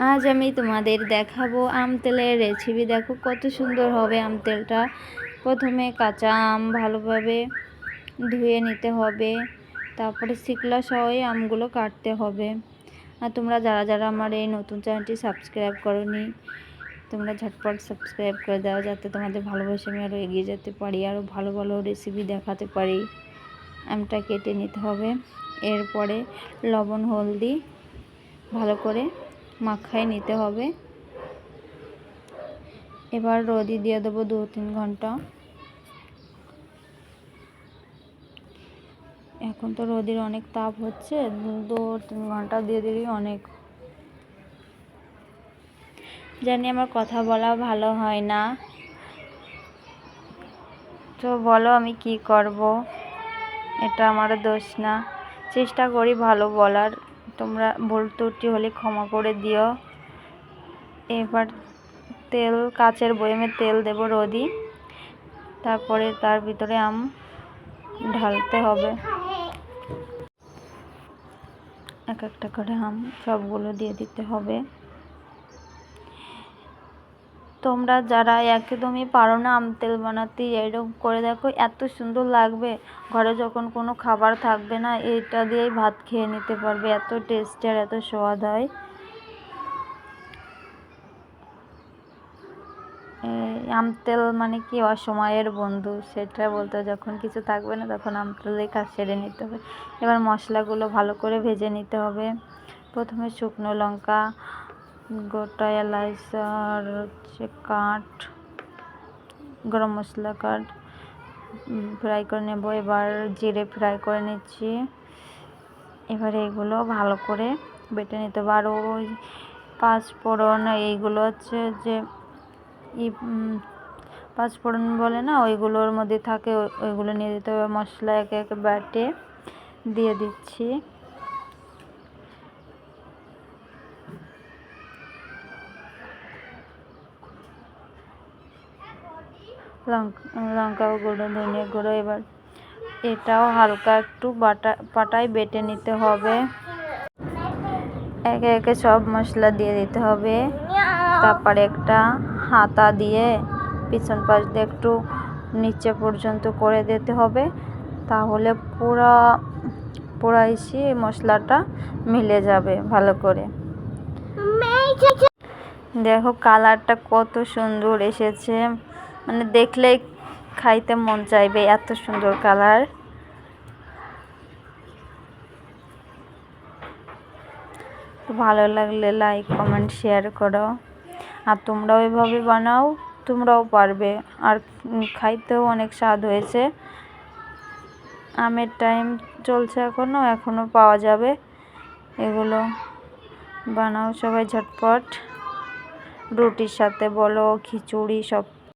আজ আমি তোমাদের দেখাবো আম তেলের রেসিপি। দেখো কত সুন্দর হবে আম তেলটা। প্রথমে কাঁচা আম ভালোভাবে ধুয়ে নিতে হবে, তারপরে শিকলা সহই আমগুলো কাটতে হবে। আর তোমরা যারা যারা আমার এই নতুন চ্যানেলটি সাবস্ক্রাইব করোনি, তোমরা ঝটপট সাবস্ক্রাইব করে দাও, যাতে তোমাদের ভালোবাসে আমি আরও এগিয়ে যেতে পারি, আরও ভালো ভালো রেসিপি দেখাতে পারি। আমটা কেটে নিতে হবে, এরপরে লবণ হলদি ভালো করে মাখায় নিতে হবে। এবার রোদে দিয়ে দেবো 2-3 ঘন্টা। এখন তো রোদের অনেক তাপ হচ্ছে, 2-3 ঘন্টা দিয়ে দিলেই অনেক। জানি আমার কথা বলা ভালো হয় না, তো বলো আমি কি করব, এটা আমার দোষ না। চেষ্টা করি ভালো বলার, তোমরা ভুল ত্রুটি হলে ক্ষমা করে দিও। এবার তেল, কাচের বয়ামে তেল দেব রোদি, তারপরে তার ভিতরে আম ঢালতে হবে। এক একটা করে আম সবগুলো দিয়ে দিতে হবে। তোমরা যারা একদমই পারো না আম তেল বানাতে, এরকম করে দেখো, এত সুন্দর লাগবে। ঘরে যখন কোনো খাবার থাকবে না, এটা দিয়েই ভাত খেয়ে নিতে পারবে, এত টেস্টি আর এত স্বাদ হয়। আম তেল মানে কি অসময়ের বন্ধু, সেটা বলতে যখন কিছু থাকবে না তখন আম তেলে কাজ সেরে নিতে হবে। এবার মশলাগুলো ভালো করে ভেজে নিতে হবে। প্রথমে শুকনো লঙ্কা, গোটা এলাচ আর কাঠ, গরম মশলা কাঠ ফ্রাই করে নেব। এবার জিরে ফ্রাই করে নিচ্ছি। এবার এইগুলো ভালো করে বেটে নিতে হবে। আর ওই 5 ফোড়ন, এইগুলো হচ্ছে যে পাঁচফোড়ন বলে না, ওইগুলোর মধ্যে থাকে, ওইগুলো নিয়ে দিতে হবে। মশলা একে একে বেটে দিয়ে দিচ্ছি। লঙ্কা গুঁড়ো, ধনিয়া গুঁড়ো। এবার এটাও হালকা একটু পাটায় বেটে নিতে হবে। একে একে সব মশলা দিয়ে দিতে হবে। তারপরে একটা হাতা দিয়ে পিছন পাশ দিয়ে একটু নিচে পর্যন্ত করে দিতে হবে, তাহলে পুরা এসে মশলাটা মিলে যাবে ভালো করে। দেখো কালারটা কত সুন্দর এসেছে, মানে দেখলেই খাইতে মন চাইবে, এত সুন্দর কালার। ভালো লাগলে লাইক কমেন্ট শেয়ার করো। আর তোমরাও এভাবে বানাও, তোমরাও পারবে। আর খাইতেও অনেক স্বাদ হয়েছে। আমের টাইম চলছে এখনও পাওয়া যাবে। এগুলো বানাও সবাই ঝটপট, রুটির সাথে বলো, খিচুড়ি, সব